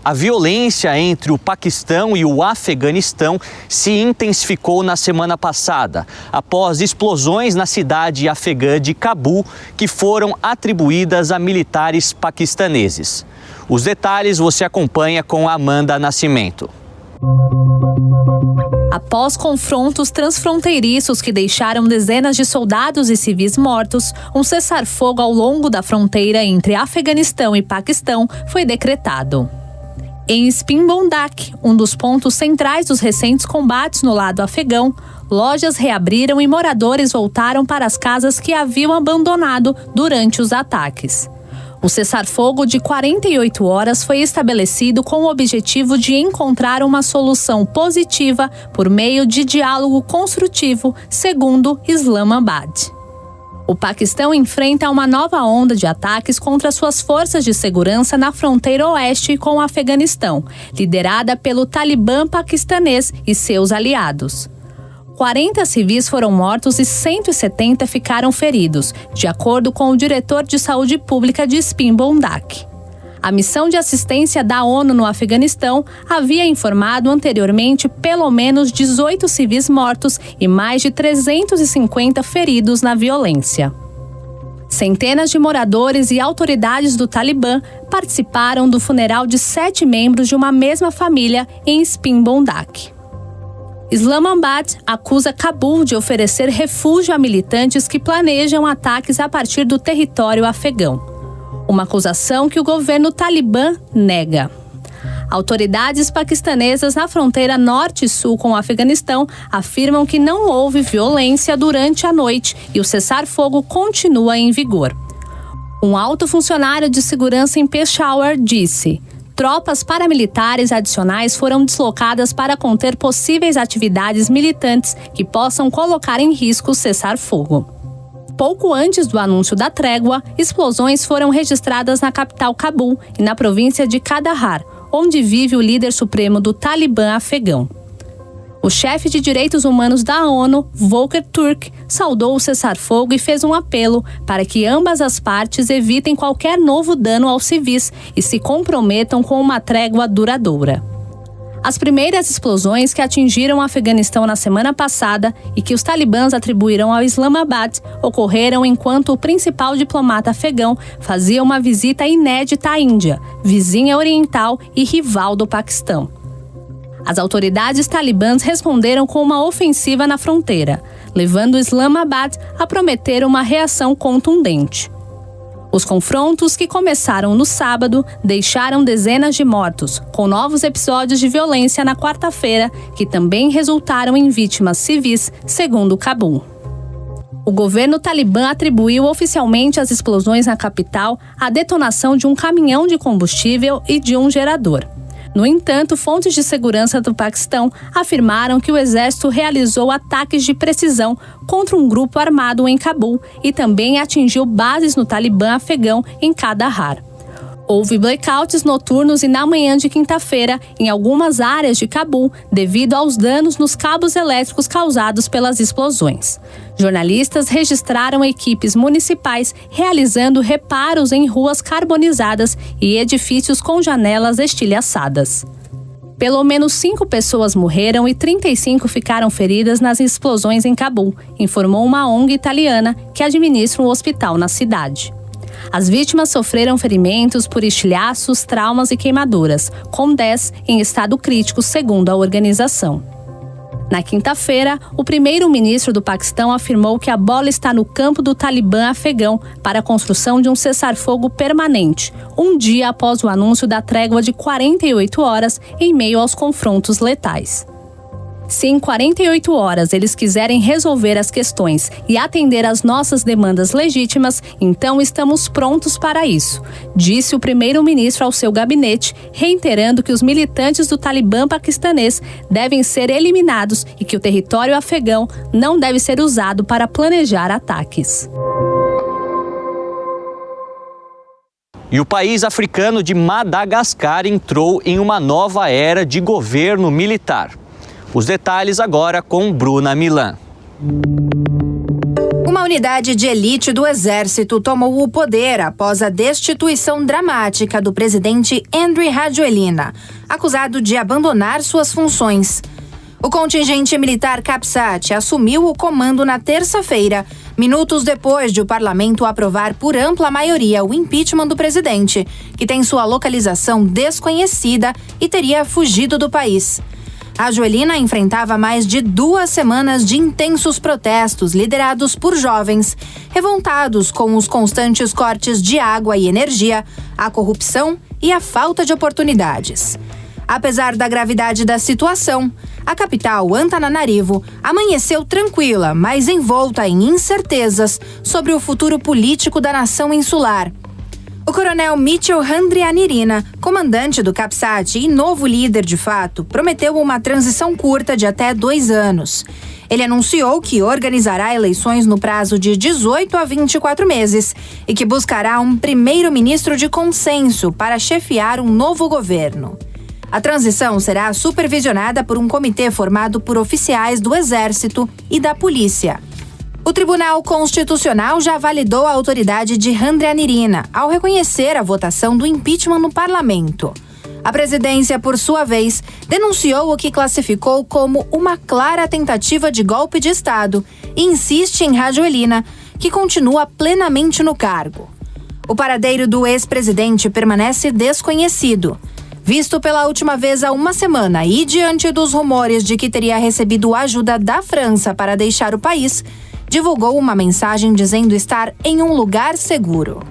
A violência entre o Paquistão e o Afeganistão se intensificou na semana passada, após explosões na cidade afegã de Cabul, que foram atribuídas a militares paquistaneses. Os detalhes você acompanha com Amanda Nascimento. Após confrontos transfronteiriços que deixaram dezenas de soldados e civis mortos, um cessar-fogo ao longo da fronteira entre Afeganistão e Paquistão foi decretado. Em Spinbondak, um dos pontos centrais dos recentes combates no lado afegão, lojas reabriram e moradores voltaram para as casas que haviam abandonado durante os ataques. O cessar-fogo de 48 horas foi estabelecido com o objetivo de encontrar uma solução positiva por meio de diálogo construtivo, segundo Islamabad. O Paquistão enfrenta uma nova onda de ataques contra suas forças de segurança na fronteira oeste com o Afeganistão, liderada pelo Talibã paquistanês e seus aliados. 40 civis foram mortos e 170 ficaram feridos, de acordo com o diretor de saúde pública de Spinbondak. A missão de assistência da ONU no Afeganistão havia informado anteriormente pelo menos 18 civis mortos e mais de 350 feridos na violência. Centenas de moradores e autoridades do Talibã participaram do funeral de 7 membros de uma mesma família em Spinbondak. Islamabad acusa Cabul de oferecer refúgio a militantes que planejam ataques a partir do território afegão. Uma acusação que o governo talibã nega. Autoridades paquistanesas na fronteira norte e sul com o Afeganistão afirmam que não houve violência durante a noite e o cessar-fogo continua em vigor. Um alto funcionário de segurança em Peshawar disse: tropas paramilitares adicionais foram deslocadas para conter possíveis atividades militantes que possam colocar em risco o cessar-fogo. Pouco antes do anúncio da trégua, explosões foram registradas na capital Cabul e na província de Kandahar, onde vive o líder supremo do Talibã afegão. O chefe de direitos humanos da ONU, Volker Turk, saudou o cessar-fogo e fez um apelo para que ambas as partes evitem qualquer novo dano aos civis e se comprometam com uma trégua duradoura. As primeiras explosões que atingiram o Afeganistão na semana passada e que os talibãs atribuíram ao Islamabad ocorreram enquanto o principal diplomata afegão fazia uma visita inédita à Índia, vizinha oriental e rival do Paquistão. As autoridades talibãs responderam com uma ofensiva na fronteira, levando o Islamabad a prometer uma reação contundente. Os confrontos, que começaram no sábado, deixaram dezenas de mortos, com novos episódios de violência na quarta-feira, que também resultaram em vítimas civis, segundo Cabul. O governo talibã atribuiu oficialmente as explosões na capital à detonação de um caminhão de combustível e de um gerador. No entanto, fontes de segurança do Paquistão afirmaram que o exército realizou ataques de precisão contra um grupo armado em Cabul e também atingiu bases no Talibã afegão em Kandahar. Houve blackouts noturnos e na manhã de quinta-feira em algumas áreas de Cabul devido aos danos nos cabos elétricos causados pelas explosões. Jornalistas registraram equipes municipais realizando reparos em ruas carbonizadas e edifícios com janelas estilhaçadas. Pelo menos 5 pessoas morreram e 35 ficaram feridas nas explosões em Cabul, informou uma ONG italiana que administra um hospital na cidade. As vítimas sofreram ferimentos por estilhaços, traumas e queimaduras, com 10 em estado crítico, segundo a organização. Na quinta-feira, o primeiro-ministro do Paquistão afirmou que a bola está no campo do Talibã afegão para a construção de um cessar-fogo permanente, um dia após o anúncio da trégua de 48 horas em meio aos confrontos letais. Se em 48 horas eles quiserem resolver as questões e atender às nossas demandas legítimas, então estamos prontos para isso, disse o primeiro-ministro ao seu gabinete, reiterando que os militantes do Talibã paquistanês devem ser eliminados e que o território afegão não deve ser usado para planejar ataques. E o país africano de Madagascar entrou em uma nova era de governo militar. Os detalhes agora com Bruna Milan. Uma unidade de elite do Exército tomou o poder após a destituição dramática do presidente Andry Rajoelina, acusado de abandonar suas funções. O contingente militar CAPSAT assumiu o comando na terça-feira, minutos depois de o parlamento aprovar por ampla maioria o impeachment do presidente, que tem sua localização desconhecida e teria fugido do país. Rajoelina enfrentava mais de 2 semanas de intensos protestos liderados por jovens, revoltados com os constantes cortes de água e energia, a corrupção e a falta de oportunidades. Apesar da gravidade da situação, a capital, Antananarivo, amanheceu tranquila, mas envolta em incertezas sobre o futuro político da nação insular. O coronel Mitchell Handrianirina, comandante do CAPSAT e novo líder de fato, prometeu uma transição curta de até 2 anos. Ele anunciou que organizará eleições no prazo de 18 a 24 meses e que buscará um primeiro-ministro de consenso para chefiar um novo governo. A transição será supervisionada por um comitê formado por oficiais do Exército e da Polícia. O Tribunal Constitucional já validou a autoridade de Handrianirina ao reconhecer a votação do impeachment no parlamento. A presidência, por sua vez, denunciou o que classificou como uma clara tentativa de golpe de Estado e insiste em Rajoelina, que continua plenamente no cargo. O paradeiro do ex-presidente permanece desconhecido. Visto pela última vez há 1 semana e diante dos rumores de que teria recebido ajuda da França para deixar o país, divulgou uma mensagem dizendo estar em um lugar seguro.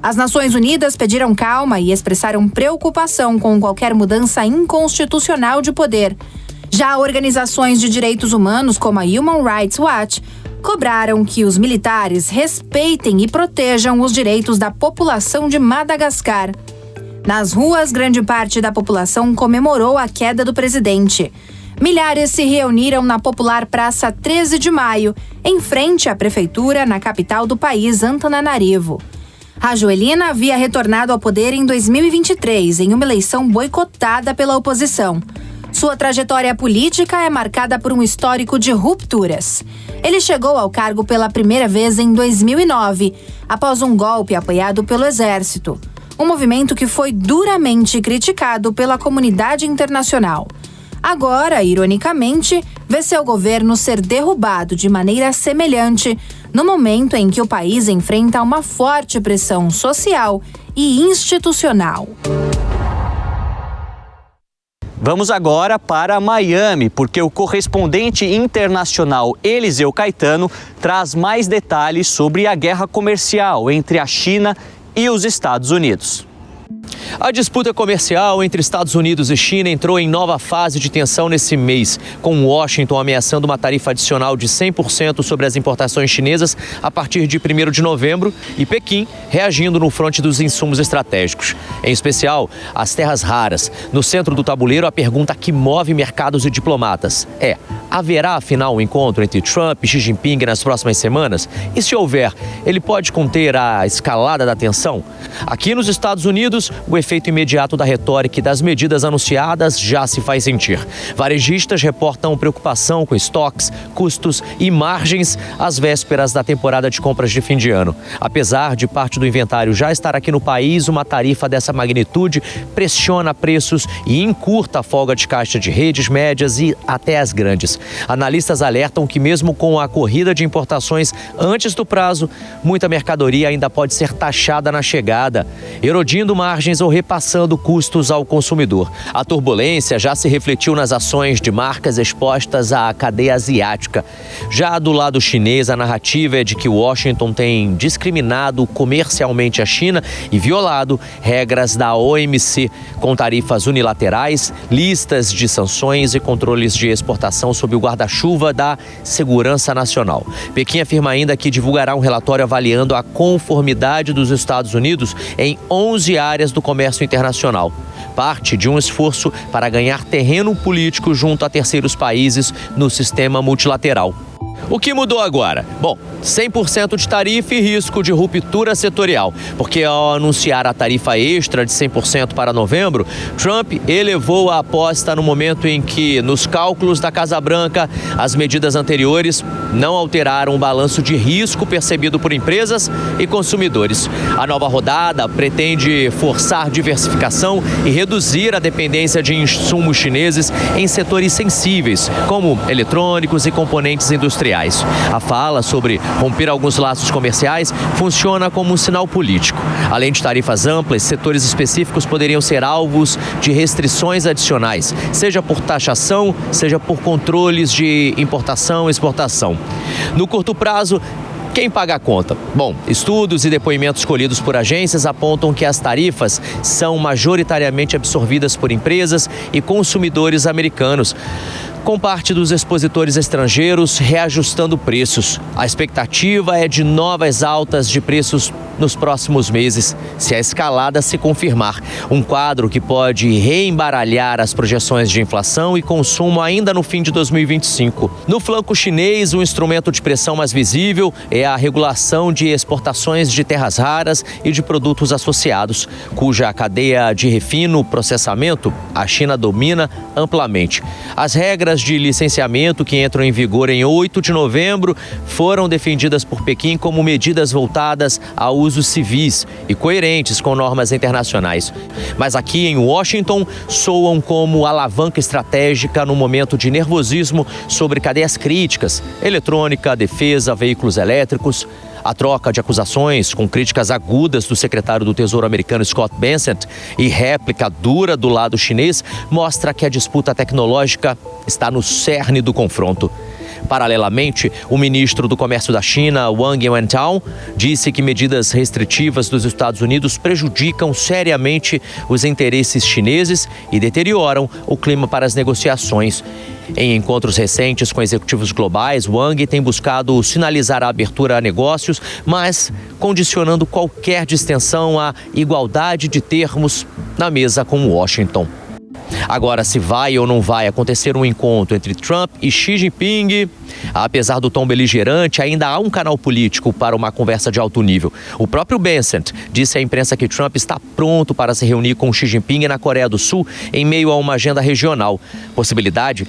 As Nações Unidas pediram calma e expressaram preocupação com qualquer mudança inconstitucional de poder. Já organizações de direitos humanos, como a Human Rights Watch, cobraram que os militares respeitem e protejam os direitos da população de Madagascar. Nas ruas, grande parte da população comemorou a queda do presidente. Milhares se reuniram na popular Praça 13 de Maio, em frente à prefeitura, na capital do país, Antananarivo. Rajoelina havia retornado ao poder em 2023, em uma eleição boicotada pela oposição. Sua trajetória política é marcada por um histórico de rupturas. Ele chegou ao cargo pela primeira vez em 2009, após um golpe apoiado pelo Exército. Um movimento que foi duramente criticado pela comunidade internacional. Agora, ironicamente, vê seu governo ser derrubado de maneira semelhante no momento em que o país enfrenta uma forte pressão social e institucional. Vamos agora para Miami, porque o correspondente internacional Eliseu Caetano traz mais detalhes sobre a guerra comercial entre a China e os Estados Unidos. A disputa comercial entre Estados Unidos e China entrou em nova fase de tensão nesse mês, com Washington ameaçando uma tarifa adicional de 100% sobre as importações chinesas a partir de 1º de novembro e Pequim reagindo no fronte dos insumos estratégicos, em especial as terras raras. No centro do tabuleiro, a pergunta que move mercados e diplomatas é: haverá afinal um encontro entre Trump e Xi Jinping nas próximas semanas? E se houver, ele pode conter a escalada da tensão? Aqui nos Estados Unidos, o efeito imediato da retórica e das medidas anunciadas já se faz sentir. Varejistas reportam preocupação com estoques, custos e margens às vésperas da temporada de compras de fim de ano. Apesar de parte do inventário já estar aqui no país, uma tarifa dessa magnitude pressiona preços e encurta a folga de caixa de redes médias e até as grandes. Analistas alertam que mesmo com a corrida de importações antes do prazo, muita mercadoria ainda pode ser taxada na chegada, erodindo margens ou repassando custos ao consumidor. A turbulência já se refletiu nas ações de marcas expostas à cadeia asiática. Já do lado chinês, a narrativa é de que Washington tem discriminado comercialmente a China e violado regras da OMC, com tarifas unilaterais, listas de sanções e controles de exportação sob o guarda-chuva da segurança nacional. Pequim afirma ainda que divulgará um relatório avaliando a conformidade dos Estados Unidos em 11 áreas do comércio internacional. Parte de um esforço para ganhar terreno político junto a terceiros países no sistema multilateral. O que mudou agora? Bom, 100% de tarifa e risco de ruptura setorial, porque ao anunciar a tarifa extra de 100% para novembro, Trump elevou a aposta no momento em que, nos cálculos da Casa Branca, as medidas anteriores não alteraram o balanço de risco percebido por empresas e consumidores. A nova rodada pretende forçar diversificação e reduzir a dependência de insumos chineses em setores sensíveis, como eletrônicos e componentes industriais. A fala sobre romper alguns laços comerciais funciona como um sinal político. Além de tarifas amplas, setores específicos poderiam ser alvos de restrições adicionais, seja por taxação, seja por controles de importação e exportação. No curto prazo, quem paga a conta? Bom, estudos e depoimentos colhidos por agências apontam que as tarifas são majoritariamente absorvidas por empresas e consumidores americanos, com parte dos expositores estrangeiros reajustando preços. A expectativa é de novas altas de preços nos próximos meses, se a escalada se confirmar. Um quadro que pode reembaralhar as projeções de inflação e consumo ainda no fim de 2025. No flanco chinês, o instrumento de pressão mais visível é a regulação de exportações de terras raras e de produtos associados, cuja cadeia de refino, processamento, a China domina amplamente. As regras de licenciamento que entram em vigor em 8 de novembro foram defendidas por Pequim como medidas voltadas a usos civis e coerentes com normas internacionais. Mas aqui em Washington soam como alavanca estratégica no momento de nervosismo sobre cadeias críticas, eletrônica, defesa, veículos elétricos. A troca de acusações com críticas agudas do secretário do Tesouro americano Scott Bessent e réplica dura do lado chinês mostra que a disputa tecnológica está no cerne do confronto. Paralelamente, o ministro do Comércio da China, Wang Wentao, disse que medidas restritivas dos Estados Unidos prejudicam seriamente os interesses chineses e deterioram o clima para as negociações. Em encontros recentes com executivos globais, Wang tem buscado sinalizar a abertura a negócios, mas condicionando qualquer distensão à igualdade de termos na mesa com Washington. Agora, se vai ou não vai acontecer um encontro entre Trump e Xi Jinping, apesar do tom beligerante, ainda há um canal político para uma conversa de alto nível. O próprio Bessent disse à imprensa que Trump está pronto para se reunir com Xi Jinping na Coreia do Sul em meio a uma agenda regional, possibilidade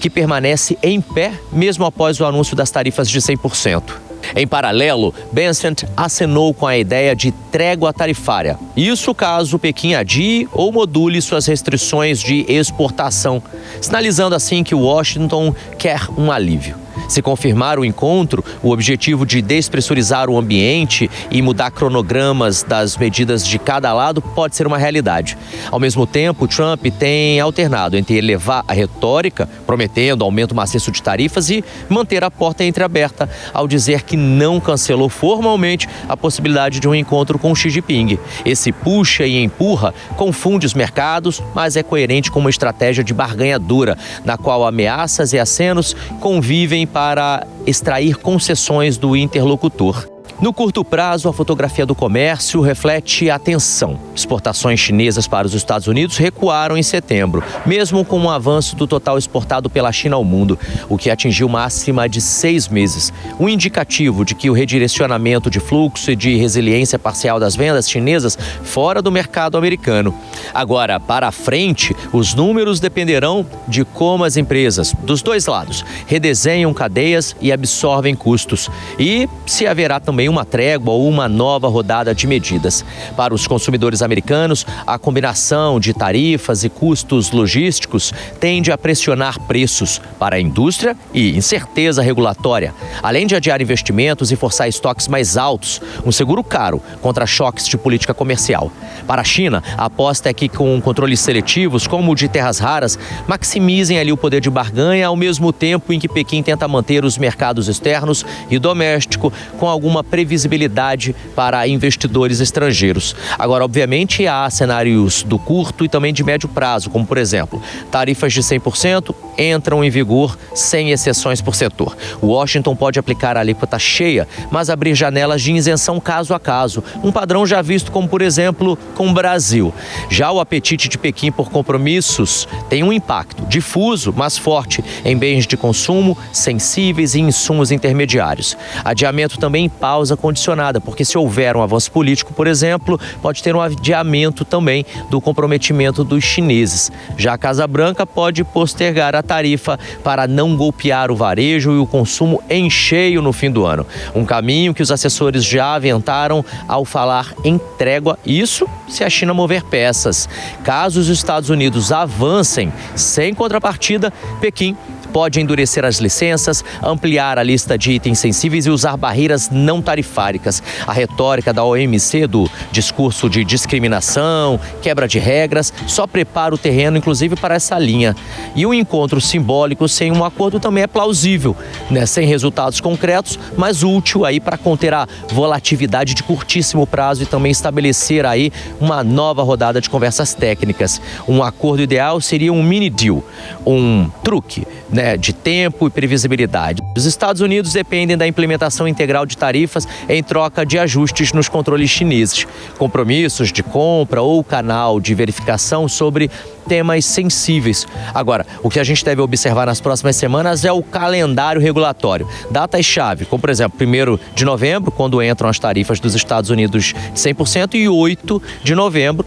que permanece em pé mesmo após o anúncio das tarifas de 100%. Em paralelo, Bessent acenou com a ideia de trégua tarifária. Isso caso Pequim adie ou module suas restrições de exportação, sinalizando assim que Washington quer um alívio. Se confirmar o encontro, o objetivo de despressurizar o ambiente e mudar cronogramas das medidas de cada lado pode ser uma realidade. Ao mesmo tempo, Trump tem alternado entre elevar a retórica, prometendo aumento maciço de tarifas, e manter a porta entreaberta ao dizer que não cancelou formalmente a possibilidade de um encontro com Xi Jinping. Esse puxa e empurra confunde os mercados, mas é coerente com uma estratégia de barganha dura, na qual ameaças e acenos convivem para extrair concessões do interlocutor. No curto prazo, a fotografia do comércio reflete a tensão. Exportações chinesas para os Estados Unidos recuaram em setembro, mesmo com um avanço do total exportado pela China ao mundo, o que atingiu máxima de 6 meses. Um indicativo de que o redirecionamento de fluxo e de resiliência parcial das vendas chinesas fora do mercado americano. Agora, para frente, os números dependerão de como as empresas, dos dois lados, redesenham cadeias e absorvem custos. E se haverá também uma trégua ou uma nova rodada de medidas. Para os consumidores americanos, a combinação de tarifas e custos logísticos tende a pressionar preços para a indústria e incerteza regulatória, além de adiar investimentos e forçar estoques mais altos, um seguro caro contra choques de política comercial. Para a China, a aposta é que com controles seletivos, como o de terras raras, maximizem ali o poder de barganha, ao mesmo tempo em que Pequim tenta manter os mercados externos e doméstico com alguma previsibilidade para investidores estrangeiros. Agora, obviamente, há cenários do curto e também de médio prazo, como, por exemplo, tarifas de 100% entram em vigor sem exceções por setor. Washington pode aplicar a alíquota cheia, mas abrir janelas de isenção caso a caso, um padrão já visto como, por exemplo, com o Brasil. Já o apetite de Pequim por compromissos tem um impacto difuso, mas forte, em bens de consumo, sensíveis e insumos intermediários. Adiamento também em pausa condicionada, porque se houver um avanço político, por exemplo, pode ter um adiamento também do comprometimento dos chineses. Já a Casa Branca pode postergar a tarifa para não golpear o varejo e o consumo em cheio no fim do ano. Um caminho que os assessores já aventaram ao falar em trégua, isso se a China mover peças. Caso os Estados Unidos avancem sem contrapartida, Pequim pode endurecer as licenças, ampliar a lista de itens sensíveis e usar barreiras não tarifárias. A retórica da OMC do discurso de discriminação, quebra de regras, só prepara o terreno, inclusive, para essa linha. E um encontro simbólico sem um acordo também é plausível, né? Sem resultados concretos, mas útil aí para conter a volatilidade de curtíssimo prazo e também estabelecer aí uma nova rodada de conversas técnicas. Um acordo ideal seria um mini deal, um truque, né, de tempo e previsibilidade. Os Estados Unidos dependem da implementação integral de tarifas em troca de ajustes nos controles chineses, compromissos de compra ou canal de verificação sobre temas sensíveis. Agora, o que a gente deve observar nas próximas semanas é o calendário regulatório. Datas-chave, como por exemplo, 1º de novembro, quando entram as tarifas dos Estados Unidos de 100%, e 8 de novembro,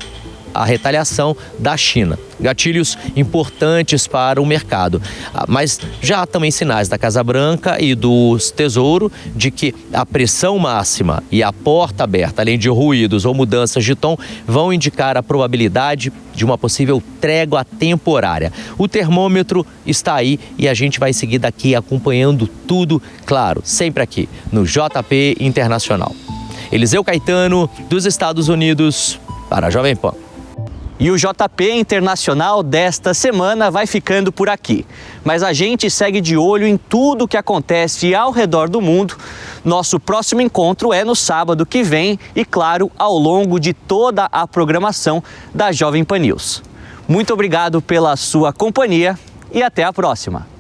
a retaliação da China. Gatilhos importantes para o mercado. Mas já há também sinais da Casa Branca e do Tesouro de que a pressão máxima e a porta aberta, além de ruídos ou mudanças de tom, vão indicar a probabilidade de uma possível trégua temporária. O termômetro está aí e a gente vai seguir daqui acompanhando tudo, claro, sempre aqui no JP Internacional. Eliseu Caetano, dos Estados Unidos, para a Jovem Pan. E o JP Internacional desta semana vai ficando por aqui. Mas a gente segue de olho em tudo o que acontece ao redor do mundo. Nosso próximo encontro é no sábado que vem e, claro, ao longo de toda a programação da Jovem Pan News. Muito obrigado pela sua companhia e até a próxima.